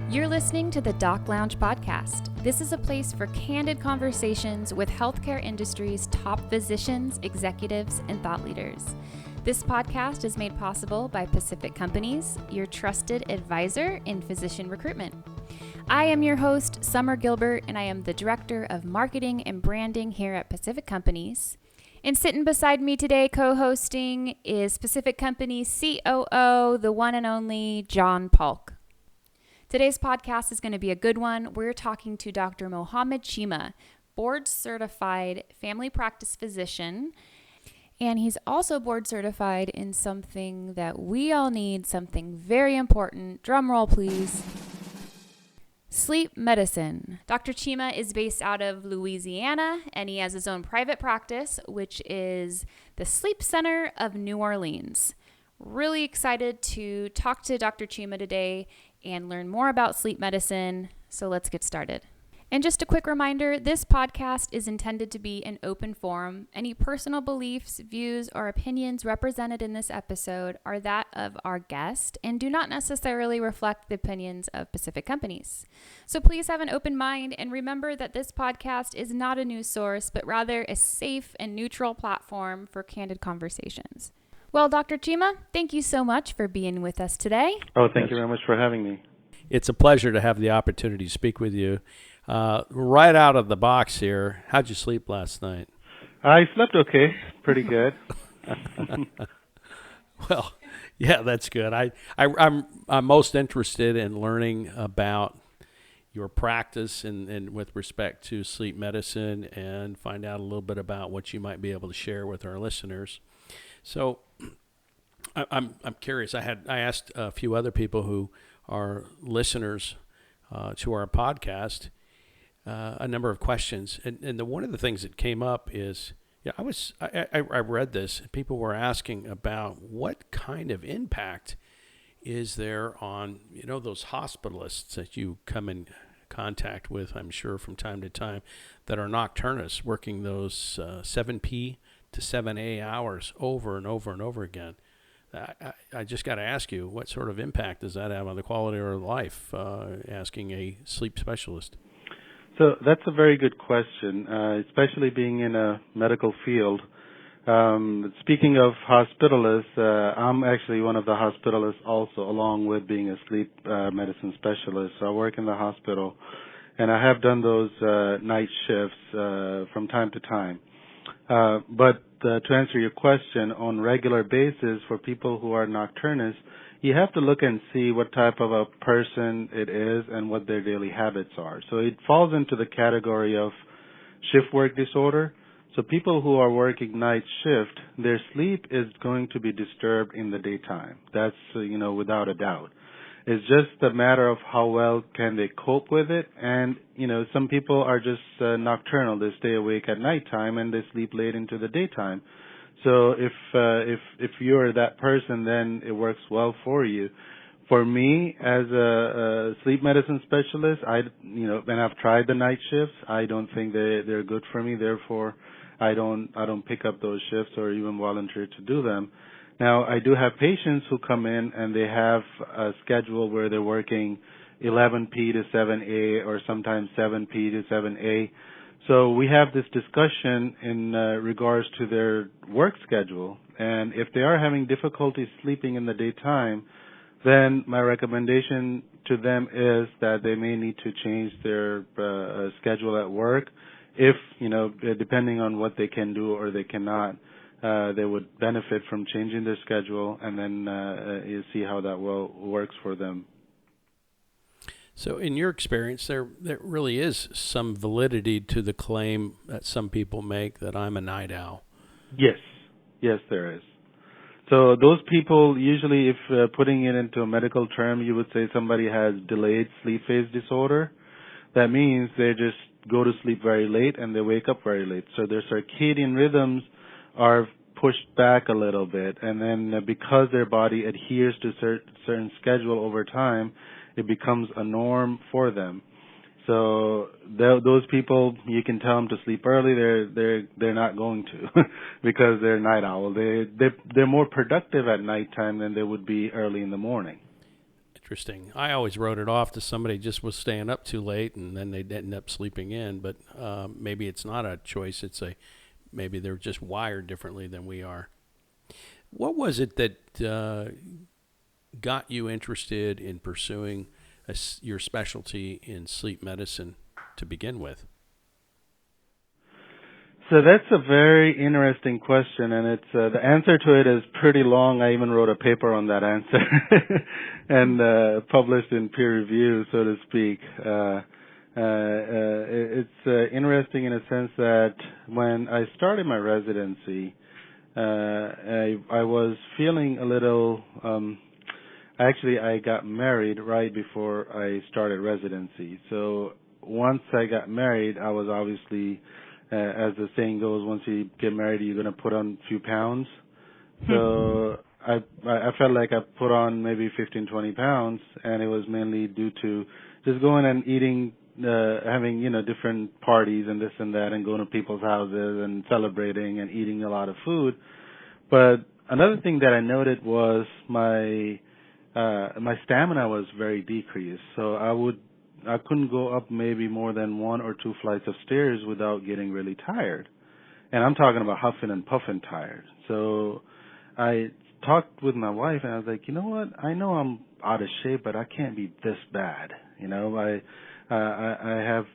You're listening to the Doc Lounge podcast. This is a place for candid conversations with healthcare industry's top physicians, executives, and thought leaders. This podcast is made possible by Pacific Companies, your trusted advisor in physician recruitment. I am your host, Summer Gilbert, and I am the Director of Marketing and Branding here at Pacific Companies. And sitting beside me today, co-hosting, is Pacific Companies COO, the one and only John Polk. Today's podcast is going to be a good one. We're talking to Dr. Mohammad Cheema, board-certified family practice physician, and he's also board-certified in something that we all need, something very important. Drum roll, please. Sleep medicine. Dr. Cheema is based out of Louisiana, and he has his own private practice, which is the Sleep Center of New Orleans. Really excited to talk to Dr. Cheema today and learn more about sleep medicine. So let's get started. And just a quick reminder, this podcast is intended to be an open forum. Any personal beliefs, views, or opinions represented in this episode are that of our guest and do not necessarily reflect the opinions of Pacific Companies. So please have an open mind and remember that this podcast is not a news source, but rather a safe and neutral platform for candid conversations. Well, Dr. Cheema, thank you so much for being with us today. Oh, thank you very much for having me. It's a pleasure to have the opportunity to speak with you. Right out of the box here, how'd you sleep last night? I slept okay, pretty good. Well, yeah, that's good. I'm most interested in learning about your practice and with respect to sleep medicine and find out a little bit about what you might be able to share with our listeners. So I'm curious. I asked a few other people who are listeners to our podcast a number of questions, and one of the things that came up is, I read this. People were asking about what kind of impact is there on those hospitalists that you come in contact with, I'm sure from time to time, that are nocturnists working those 7P to 7A hours over and over and over again. I just got to ask you, what sort of impact does that have on the quality of life, asking a sleep specialist? So that's a very good question, especially being in a medical field. Speaking of hospitalists, I'm actually one of the hospitalists also, along with being a sleep medicine specialist. So I work in the hospital, and I have done those night shifts from time to time. But to answer your question, on regular basis for people who are nocturnists, you have to look and see what type of a person it is and what their daily habits are. So it falls into the category of shift work disorder. So people who are working night shift, their sleep is going to be disturbed in the daytime. That's, without a doubt. It's just a matter of how well can they cope with it. And, some people are just nocturnal. They stay awake at nighttime and they sleep late into the daytime. So if you're that person, then it works well for you. For me, as a sleep medicine specialist, and I've tried the night shifts, I don't think they're good for me. Therefore, I don't pick up those shifts or even volunteer to do them. Now, I do have patients who come in and they have a schedule where they're working 11P to 7A or sometimes 7P to 7A. So we have this discussion in regards to their work schedule. And if they are having difficulty sleeping in the daytime, then my recommendation to them is that they may need to change their schedule at work. If, depending on what they can do or they cannot, they would benefit from changing their schedule, and then you see how that works for them. So in your experience, there really is some validity to the claim that some people make that I'm a night owl. Yes, there is. So those people, usually if putting it into a medical term, you would say somebody has delayed sleep phase disorder. That means they just go to sleep very late and they wake up very late. So their circadian rhythms are pushed back a little bit, and then because their body adheres to certain schedule over time, it becomes a norm for them. So those people, you can tell them to sleep early. They're not going to because they're night owl. They're more productive at nighttime than they would be early in the morning. interesting. I always wrote it off to somebody just was staying up too late and then they'd end up sleeping in. But maybe it's not a choice. Maybe they're just wired differently than we are. What was it that got you interested in pursuing your specialty in sleep medicine to begin with? So that's a very interesting question, and it's the answer to it is pretty long. I even wrote a paper on that answer and published in peer review, so to speak. It's interesting in a sense that when I started my residency, I was feeling a little. Actually, I got married right before I started residency. So once I got married, I was obviously, as the saying goes, once you get married, you're going to put on a few pounds. So I felt like I put on maybe 15, 20 pounds, and it was mainly due to just going and eating, having, different parties and this and that, and going to people's houses and celebrating and eating a lot of food. But another thing that I noted was my stamina was very decreased. So I couldn't go up maybe more than 1 or 2 flights of stairs without getting really tired. And I'm talking about huffing and puffing tired. So I talked with my wife and I was like, you know what? I know I'm out of shape, but I can't be this bad. I have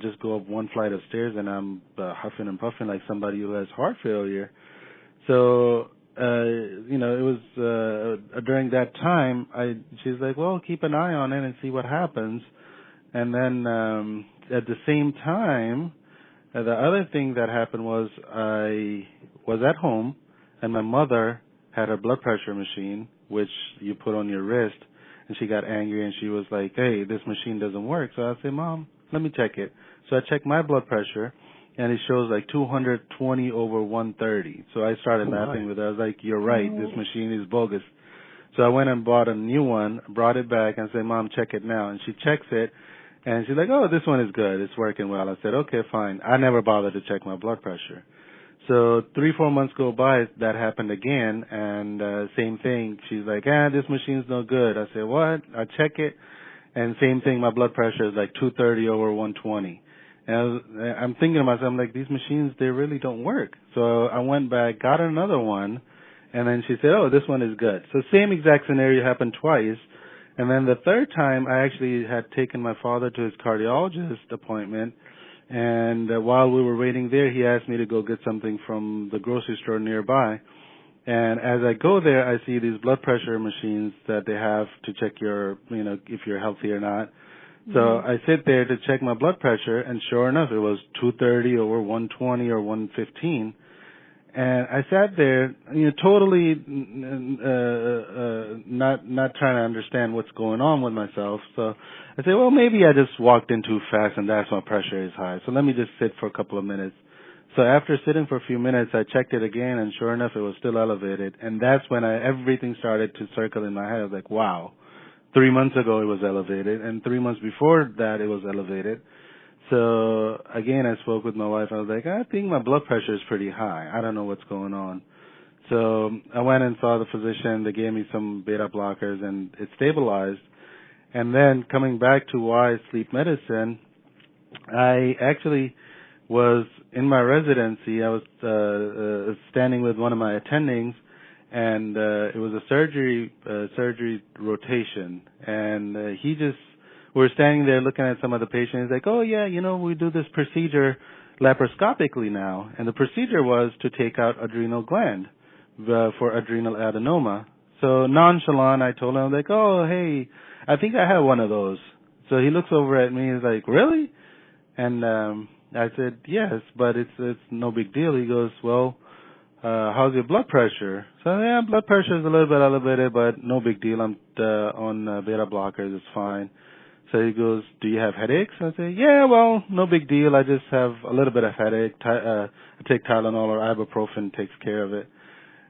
just go up 1 flight of stairs and I'm huffing and puffing like somebody who has heart failure. So it was during that time. She's like, well, keep an eye on it and see what happens. And then at the same time, the other thing that happened was I was at home, and my mother had her blood pressure machine, which you put on your wrist, and she got angry and she was like, hey, this machine doesn't work. So I said, Mom, let me check it. So I checked my blood pressure, and it shows like 220 over 130. So I started laughing with her. I was like, you're right, this machine is bogus. So I went and bought a new one, brought it back, and said, Mom, check it now. And she checks it, and she's like, oh, this one is good. It's working well. I said, okay, fine. I never bothered to check my blood pressure. So 3-4 months go by, that happened again, and same thing. She's like, this machine's no good. I said, what? I check it, and same thing, my blood pressure is like 230 over 120. And I'm thinking to myself, I'm like, these machines, they really don't work. So I went back, got another one, and then she said, oh, this one is good. So same exact scenario happened twice. And then the third time, I actually had taken my father to his cardiologist appointment, and while we were waiting there, he asked me to go get something from the grocery store nearby. And as I go there, I see these blood pressure machines that they have to check your, if you're healthy or not. So I sit there to check my blood pressure, and sure enough, it was 230 over 120 or 115. And I sat there, totally not trying to understand what's going on with myself. So I said, well, maybe I just walked in too fast, and that's why my pressure is high. So let me just sit for a couple of minutes. So after sitting for a few minutes, I checked it again, and sure enough, it was still elevated. And that's when everything started to circle in my head. I was like, wow. 3 months ago it was elevated, and 3 months before that it was elevated. So again, I spoke with my wife. I was like, I think my blood pressure is pretty high. I don't know what's going on. So I went and saw the physician. They gave me some beta blockers, and it stabilized. And then coming back to why sleep medicine, I actually was in my residency. I was standing with one of my attendings, and it was a surgery rotation, and we were standing there looking at some of the patients. He's like, oh yeah, we do this procedure laparoscopically now, and the procedure was to take out adrenal gland for adrenal adenoma. So nonchalant, I told him, like, oh hey, I think I have one of those. So he looks over at me, he's like, really? And I said, yes, but it's no big deal. He goes, well, how's your blood pressure? So yeah, blood pressure is a little bit elevated, but no big deal. I'm on beta blockers. It's fine. So he goes, do you have headaches? I say, yeah, well, no big deal. I just have a little bit of headache. I take Tylenol or ibuprofen, takes care of it.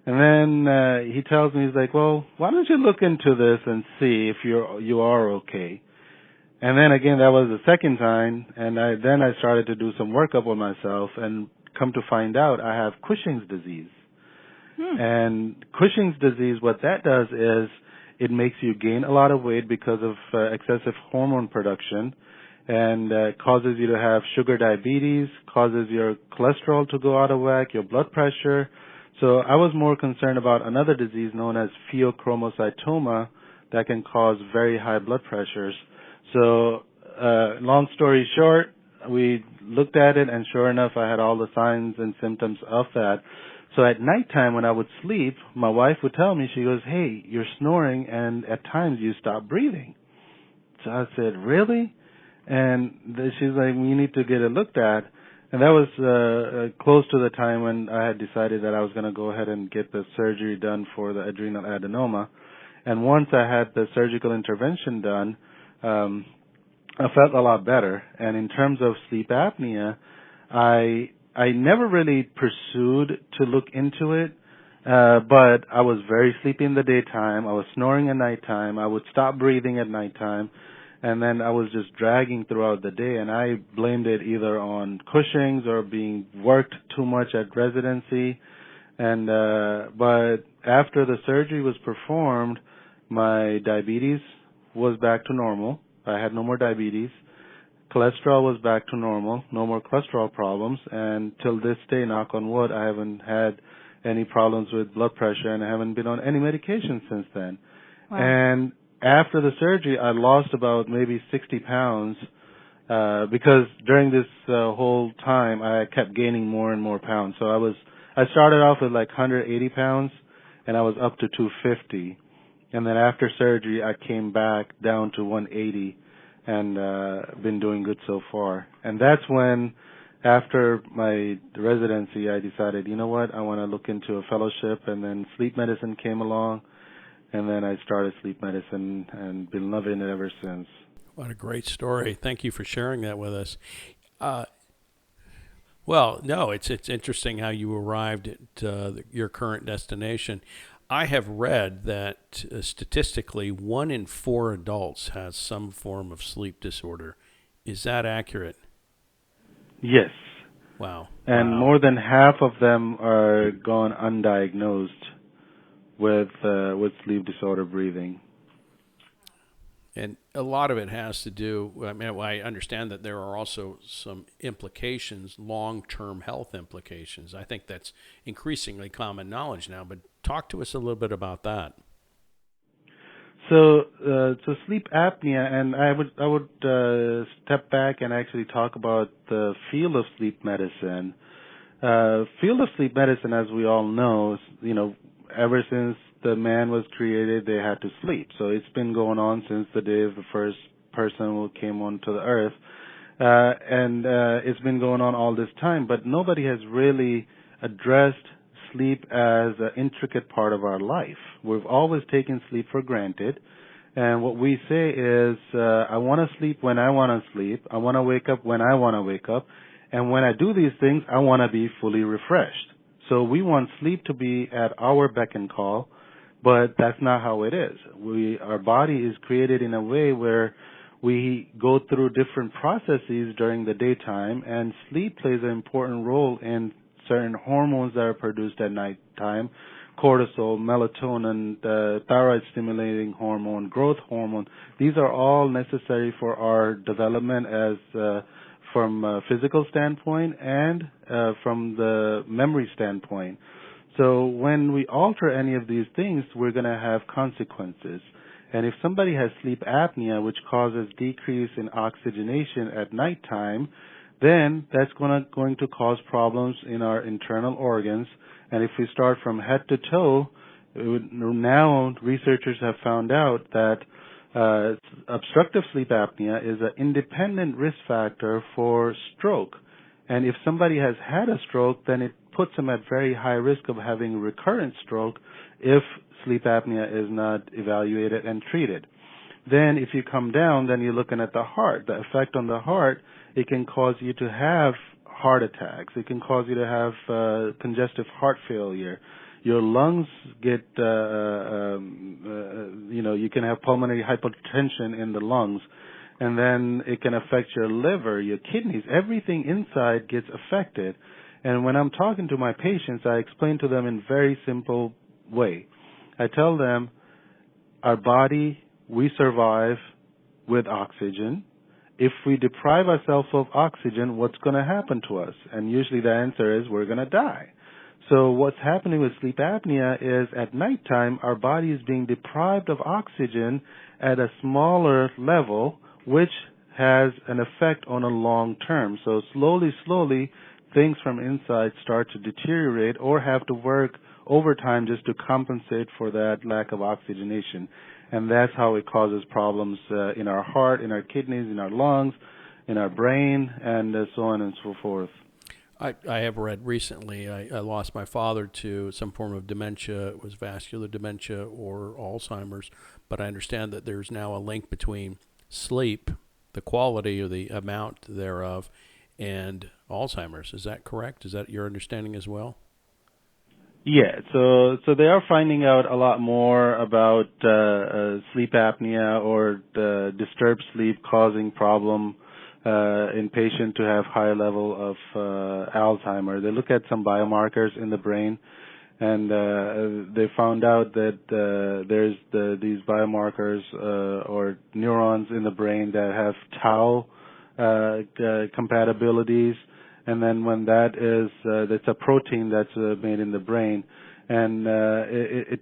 And then he tells me, he's like, well, why don't you look into this and see if you are okay? And then again, that was the second time, and then I started to do some workup on myself, and come to find out I have Cushing's disease. And Cushing's disease, what that does is it makes you gain a lot of weight because of excessive hormone production, and causes you to have sugar diabetes, causes your cholesterol to go out of whack, your blood pressure. So I was more concerned about another disease known as pheochromocytoma that can cause very high blood pressures. So long story short, we looked at it, and sure enough, I had all the signs and symptoms of that. So at nighttime when I would sleep, my wife would tell me, she goes, "Hey, you're snoring, and at times you stop breathing." So I said, "Really?" And she's like, "You need to get it looked at." And that was close to the time when I had decided that I was going to go ahead and get the surgery done for the adrenal adenoma. And once I had the surgical intervention done, I felt a lot better. And in terms of sleep apnea, I never really pursued to look into it, but I was very sleepy in the daytime. I was snoring at nighttime. I would stop breathing at nighttime, and then I was just dragging throughout the day. And I blamed it either on Cushing's or being worked too much at residency. And but after the surgery was performed, my diabetes was back to normal. I had no more diabetes. Cholesterol was back to normal, no more cholesterol problems, and till this day, knock on wood, I haven't had any problems with blood pressure, and I haven't been on any medication since then. Wow. And after the surgery, I lost about maybe 60 pounds, because during this whole time, I kept gaining more and more pounds. So I started off with like 180 pounds, and I was up to 250. And then after surgery, I came back down to 180, and been doing good so far. And that's when, after my residency, I decided, you know what, I want to look into a fellowship, and then sleep medicine came along, and then I started sleep medicine and been loving it ever since. What a great story. Thank you for sharing that with us. Well, no, it's interesting how you arrived at your current destination. I have read that statistically 1 in 4 adults has some form of sleep disorder. Is that accurate? Yes. Wow. And more than half of them are gone undiagnosed with sleep disorder breathing. And a lot of it has to do, I mean, I understand that there are also some implications, long-term health implications. I think that's increasingly common knowledge now, but talk to us a little bit about that. So sleep apnea, and I would step back and actually talk about the field of sleep medicine. Field of sleep medicine, as we all know, ever since the man was created, they had to sleep. So it's been going on since the day of the first person who came onto the earth. And it's been going on all this time, but nobody has really addressed sleep as an intricate part of our life. We've always taken sleep for granted. And what we say is, I want to sleep when I want to sleep. I want to wake up when I want to wake up. And when I do these things, I want to be fully refreshed. So we want sleep to be at our beck and call, but that's not how it is. Our body is created in a way where we go through different processes during the daytime, and sleep plays an important role in certain hormones that are produced at nighttime: cortisol, melatonin, the thyroid-stimulating hormone, growth hormone. These are all necessary for our development as from a physical standpoint and from the memory standpoint. So when we alter any of these things, we're going to have consequences. And if somebody has sleep apnea, which causes decrease in oxygenation at nighttime, then that's going to cause problems in our internal organs. And if we start from head to toe, now researchers have found out that obstructive sleep apnea is an independent risk factor for stroke. And if somebody has had a stroke, then it puts them at very high risk of having a recurrent stroke if sleep apnea is not evaluated and treated. Then if you come down, then you're looking at the heart. The effect on the heart, it can cause you to have heart attacks. It can cause you to have congestive heart failure. Your lungs get, you can have pulmonary hypertension in the lungs, and then it can affect your liver, your kidneys. Everything inside gets affected. And when I'm talking to my patients, I explain to them in very simple way. I tell them, our body, we survive with oxygen. If we deprive ourselves of oxygen, what's going to happen to us? And usually the answer is we're going to die. So what's happening with sleep apnea is at nighttime, our body is being deprived of oxygen at a smaller level, which has an effect on a long term. So slowly, things from inside start to deteriorate or have to work overtime just to compensate for that lack of oxygenation. And that's how it causes problems in our heart, in our kidneys, in our lungs, in our brain, and so on and so forth. I have read recently, I lost my father to some form of dementia. It was vascular dementia or Alzheimer's, but I understand that there's now a link between sleep, the quality or the amount thereof, and Alzheimer's. Is that correct? Is that your understanding as well? Yeah, so they are finding out a lot more about sleep apnea or disturbed sleep causing problem in patients to have higher level of Alzheimer. They look at some biomarkers in the brain, and they found out that there's these biomarkers or neurons in the brain that have tau compatibilities. And then when that is, that's a protein that's made in the brain, and it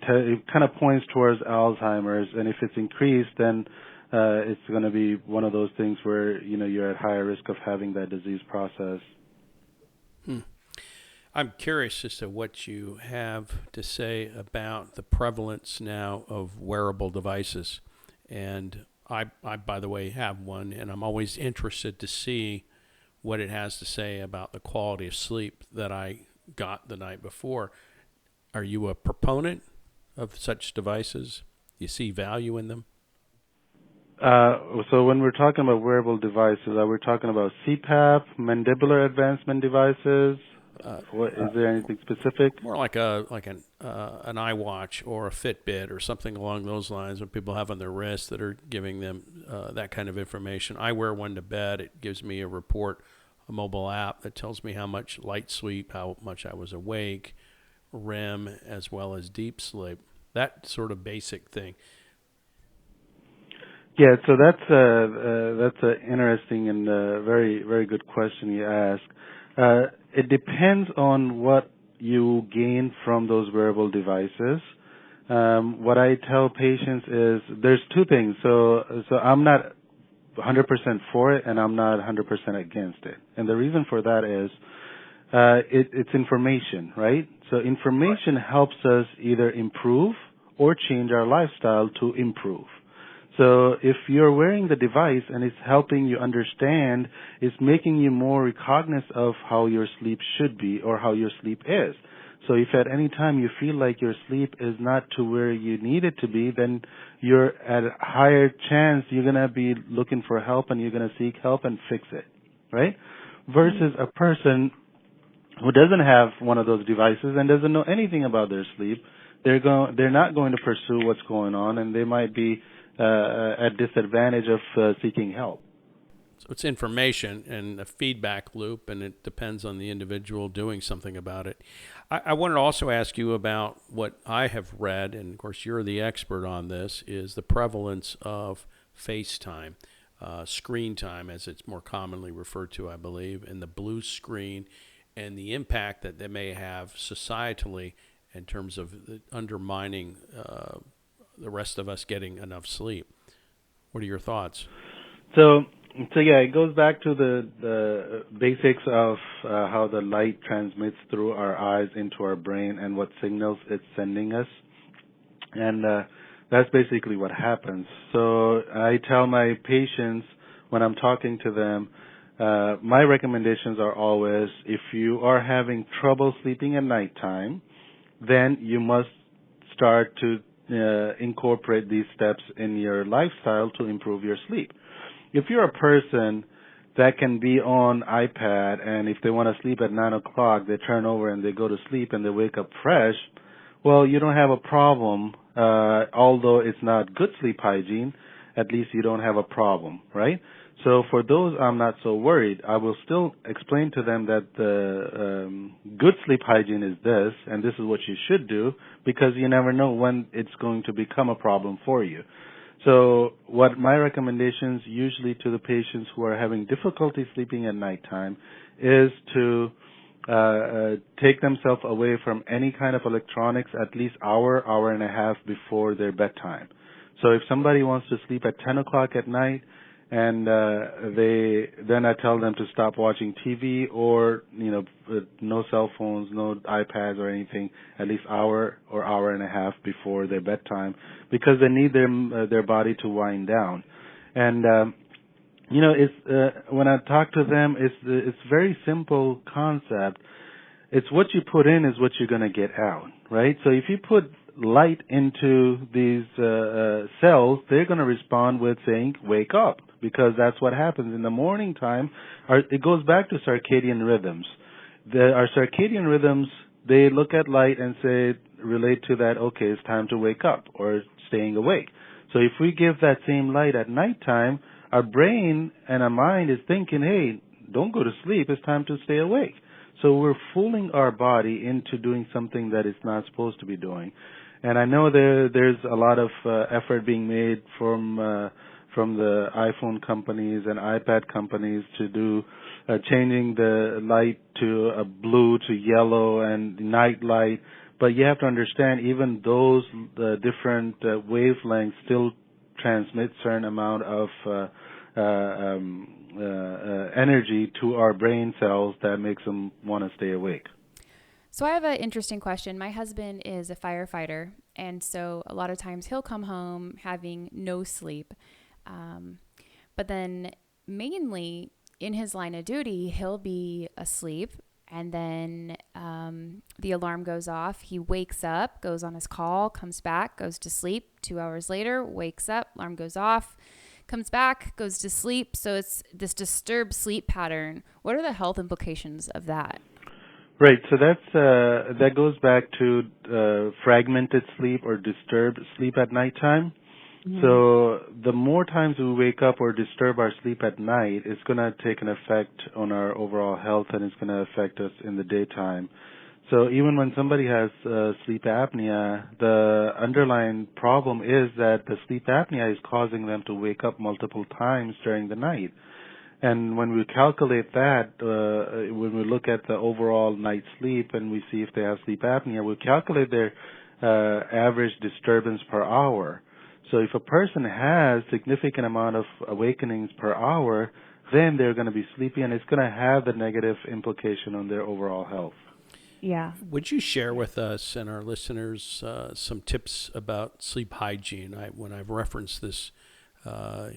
kind of points towards Alzheimer's. And if it's increased, then it's going to be one of those things where you're at higher risk of having that disease process. I'm curious as to what you have to say about the prevalence now of wearable devices. And I by the way, have one, and I'm always interested to see what it has to say about the quality of sleep that I got the night before. Are you a proponent of such devices? Do you see value in them? So when we're talking about wearable devices, are we talking about CPAP, mandibular advancement devices? Is there anything specific? More like an iWatch or a Fitbit or something along those lines, what people have on their wrists that are giving them that kind of information. I wear one to bed. It gives me a report, a mobile app that tells me how much light sleep, how much I was awake, REM, as well as deep sleep. That sort of basic thing. Yeah, so that's an interesting and very, very good question you ask. It depends on what you gain from those wearable devices. What I tell patients is there's two things. So I'm not 100% for it, and I'm not 100% against it. And the reason for that is it's information, right? So information helps us either improve or change our lifestyle to improve. So if you're wearing the device and it's helping you understand, it's making you more cognizant of how your sleep should be or how your sleep is. So if at any time you feel like your sleep is not to where you need it to be, then you're at a higher chance you're going to be looking for help and you're going to seek help and fix it, right? Versus a person who doesn't have one of those devices and doesn't know anything about their sleep, they're not going to pursue what's going on, and they might be at disadvantage of seeking help. So it's information and a feedback loop, and it depends on the individual doing something about it. I wanted to also ask you about what I have read, and of course you're the expert on this, is the prevalence of FaceTime, screen time as it's more commonly referred to, I believe, and the blue screen, and the impact that they may have societally in terms of undermining the rest of us getting enough sleep. What are your thoughts? So yeah, it goes back to the basics of how the light transmits through our eyes into our brain and what signals it's sending us. And that's basically what happens. So I tell my patients when I'm talking to them, my recommendations are always, if you are having trouble sleeping at nighttime, then you must start to incorporate these steps in your lifestyle to improve your sleep. If you're a person that can be on iPad and if they want to sleep at 9 o'clock, they turn over and they go to sleep and they wake up fresh, well, you don't have a problem. Although it's not good sleep hygiene, at least you don't have a problem, right? So for those, I'm not so worried. I will still explain to them that the good sleep hygiene is this, and this is what you should do, because you never know when it's going to become a problem for you. So what my recommendations usually to the patients who are having difficulty sleeping at nighttime is to take themselves away from any kind of electronics at least hour and a half before their bedtime. So if somebody wants to sleep at 10 o'clock at night, and then I tell them to stop watching TV or no cell phones, no iPads or anything, at least hour or hour and a half before their bedtime, because they need their body to wind down. And it's when I talk to them, it's very simple concept. It's what you put in is what you're going to get out, right? So if you put light into these cells, they're going to respond with saying, wake up, because that's what happens in the morning time. It goes back to circadian rhythms. Our circadian rhythms, they look at light and relate to that, okay, it's time to wake up or staying awake. So if we give that same light at nighttime, our brain and our mind is thinking, hey, don't go to sleep, it's time to stay awake. So we're fooling our body into doing something that it's not supposed to be doing. And I know there's a lot of effort being made from the iPhone companies and iPad companies to do changing the light to a blue to yellow and night light. But you have to understand, even those different wavelengths still transmit certain amount of energy to our brain cells that makes them want to stay awake. So I have an interesting question. My husband is a firefighter, and so a lot of times he'll come home having no sleep. But then mainly in his line of duty, he'll be asleep, and then the alarm goes off. He wakes up, goes on his call, comes back, goes to sleep. 2 hours later, wakes up, alarm goes off, comes back, goes to sleep. So it's this disturbed sleep pattern. What are the health implications of that? Right. So that goes back to fragmented sleep or disturbed sleep at nighttime. Mm-hmm. So the more times we wake up or disturb our sleep at night, it's going to take an effect on our overall health, and it's going to affect us in the daytime. So even when somebody has sleep apnea, the underlying problem is that the sleep apnea is causing them to wake up multiple times during the night. And when we calculate that, when we look at the overall night sleep and we see if they have sleep apnea, we calculate their average disturbance per hour. So if a person has significant amount of awakenings per hour, then they're going to be sleepy, and it's going to have a negative implication on their overall health. Yeah. Would you share with us and our listeners some tips about sleep hygiene? When I've referenced this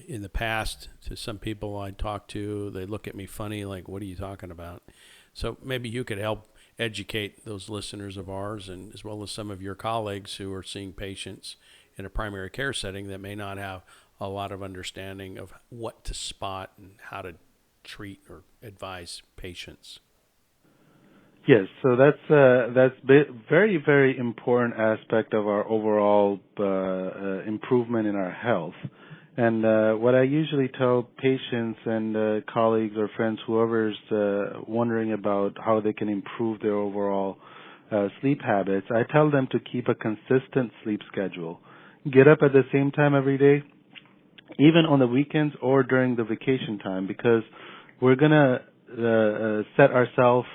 in the past to some people I talk to, they look at me funny, like, what are you talking about? So maybe you could help educate those listeners of ours, and as well as some of your colleagues who are seeing patients in a primary care setting that may not have a lot of understanding of what to spot and how to treat or advise patients. Yes, so that's very, very important aspect of our overall improvement in our health. And what I usually tell patients and colleagues or friends, whoever's wondering about how they can improve their overall sleep habits, I tell them to keep a consistent sleep schedule. Get up at the same time every day, even on the weekends or during the vacation time, because we're going to set ourselves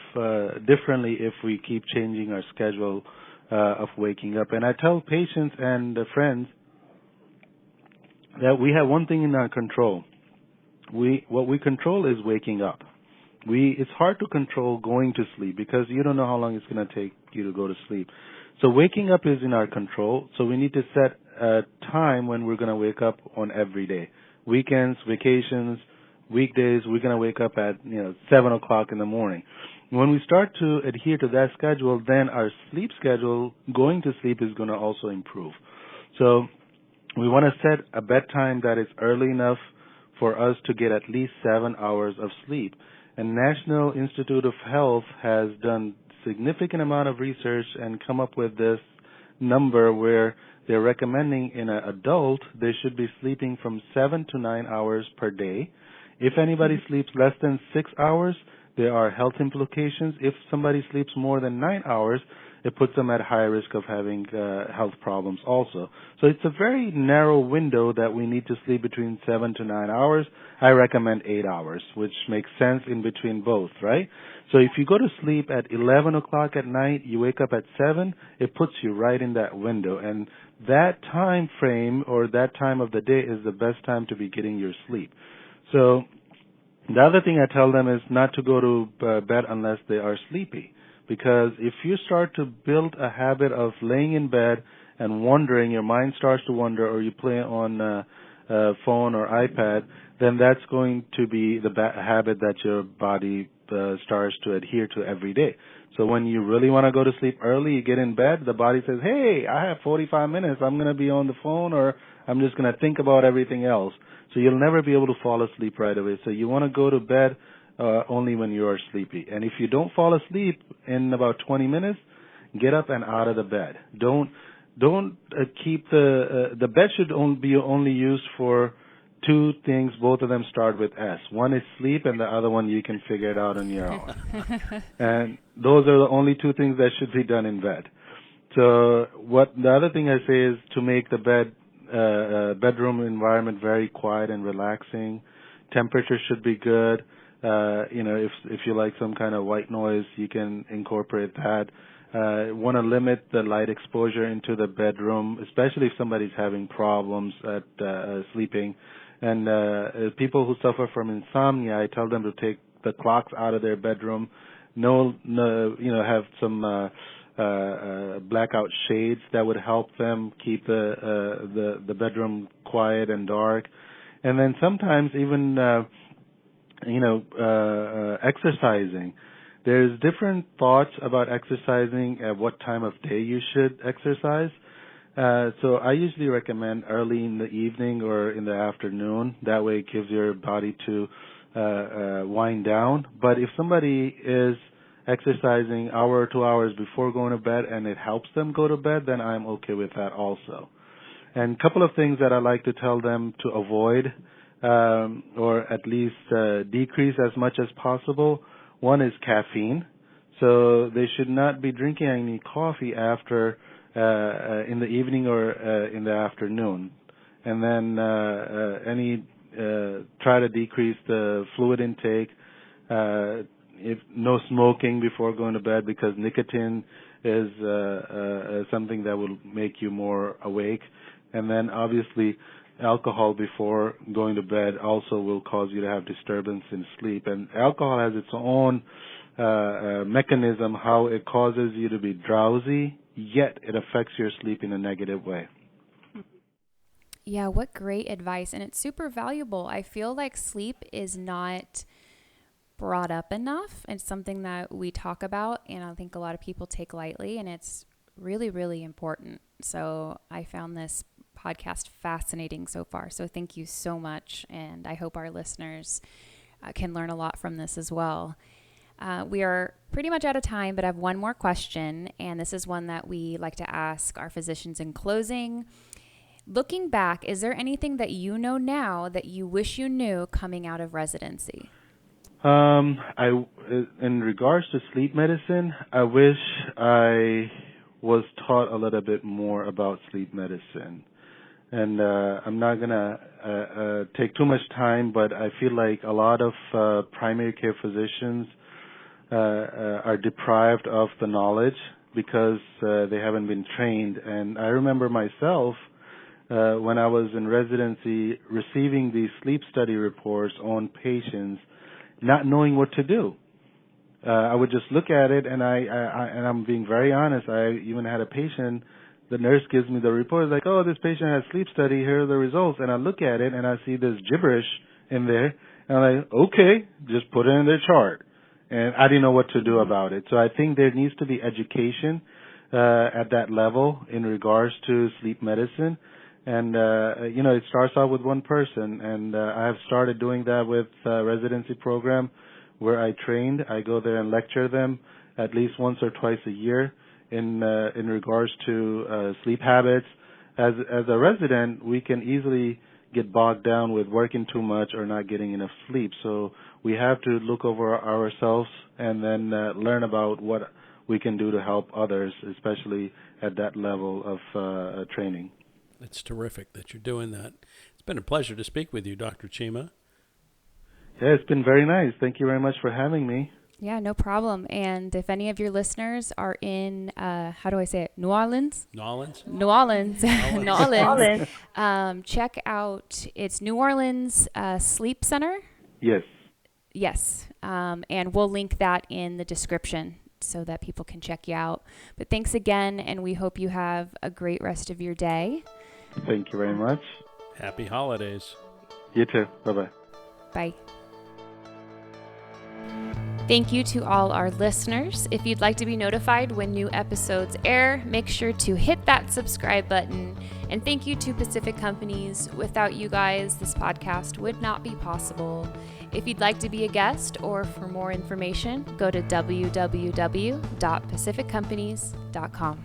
differently if we keep changing our schedule of waking up. And I tell patients and friends that we have one thing in our control. What we control is waking up. It's hard to control going to sleep because you don't know how long it's going to take you to go to sleep. So waking up is in our control. So we need to set a time when we're going to wake up on every day. Weekends, vacations, weekdays, we're going to wake up at 7 o'clock in the morning. When we start to adhere to that schedule, then our sleep schedule, going to sleep, is going to also improve. So we want to set a bedtime that is early enough for us to get at least 7 hours of sleep. And National Institute of Health has done significant amount of research and come up with this number where they're recommending in an adult they should be sleeping from 7 to 9 hours per day. If anybody sleeps less than 6 hours, there are health implications. If somebody sleeps more than 9 hours, it puts them at high risk of having health problems also. So it's a very narrow window that we need to sleep between 7 to 9 hours. I recommend 8 hours, which makes sense in between both, right? So if you go to sleep at 11 o'clock at night, you wake up at 7, it puts you right in that window. And that time frame or that time of the day is the best time to be getting your sleep. So the other thing I tell them is not to go to bed unless they are sleepy. Because if you start to build a habit of laying in bed and wondering, your mind starts to wander, or you play on a phone or iPad, then that's going to be the habit that your body starts to adhere to every day. So when you really want to go to sleep early, you get in bed, the body says, hey, I have 45 minutes, I'm going to be on the phone, or I'm just going to think about everything else. So you'll never be able to fall asleep right away. So you want to go to bed only when you are sleepy. And if you don't fall asleep in about 20 minutes, get up and out of the bed. Don't keep the bed should be only used for two things. Both of them start with S. One is sleep, and the other one you can figure it out on your own. And those are the only two things that should be done in bed. So the other thing I say is to make the bedroom environment very quiet and relaxing. Temperature should be good. If you like some kind of white noise, you can incorporate that. Want to limit the light exposure into the bedroom, especially if somebody's having problems at sleeping. And people who suffer from insomnia, I tell them to take the clocks out of their bedroom. Have some blackout shades that would help them keep the bedroom quiet and dark. And then sometimes even exercising. There's different thoughts about exercising at what time of day you should exercise. So I usually recommend early in the evening or in the afternoon. That way it gives your body to wind down. But if somebody is exercising hour or 2 hours before going to bed and it helps them go to bed, then I'm okay with that also. And a couple of things that I like to tell them to avoid or at least decrease as much as possible. One is caffeine. So they should not be drinking any coffee after in the evening or in the afternoon. And then try to decrease the fluid intake. If no smoking before going to bed, because nicotine is something that will make you more awake. And then obviously alcohol before going to bed also will cause you to have disturbance in sleep. And alcohol has its own mechanism how it causes you to be drowsy, yet it affects your sleep in a negative way. Yeah, what great advice. And it's super valuable. I feel like sleep is not brought up enough. It's something that we talk about, and I think a lot of people take lightly, and it's really, really important. So I found this podcast fascinating so far. So thank you so much. And I hope our listeners can learn a lot from this as well. We are pretty much out of time, but I have one more question. And this is one that we like to ask our physicians in closing. Looking back, is there anything that you know now that you wish you knew coming out of residency? In regards to sleep medicine, I wish I was taught a little bit more about sleep medicine. And I'm not going to take too much time, but I feel like a lot of primary care physicians are deprived of the knowledge because they haven't been trained. And I remember myself when I was in residency receiving these sleep study reports on patients, not knowing what to do. I would just look at it, and I'm being very honest. I even had a patient. The nurse gives me the report, like, oh, this patient has sleep study. Here are the results. And I look at it, and I see this gibberish in there. And I'm like, okay, just put it in their chart. And I didn't know what to do about it. So I think there needs to be education at that level in regards to sleep medicine. And, it starts out with one person. And I have started doing that with residency program where I trained. I go there and lecture them at least once or twice a year in regards to sleep habits. As a resident, we can easily get bogged down with working too much or not getting enough sleep. So we have to look over ourselves and then learn about what we can do to help others, especially at that level of training. It's terrific that you're doing that. It's been a pleasure to speak with you, Dr. Cheema. Yeah, it's been very nice. Thank you very much for having me. Yeah, no problem. And if any of your listeners are in, how do I say it? New Orleans, check out, it's New Orleans Sleep Center. Yes. And we'll link that in the description so that people can check you out. But thanks again, and we hope you have a great rest of your day. Thank you very much. Happy holidays. You too. Bye-bye. Bye. Thank you to all our listeners. If you'd like to be notified when new episodes air, make sure to hit that subscribe button. And thank you to Pacific Companies. Without you guys, this podcast would not be possible. If you'd like to be a guest or for more information, go to www.pacificcompanies.com.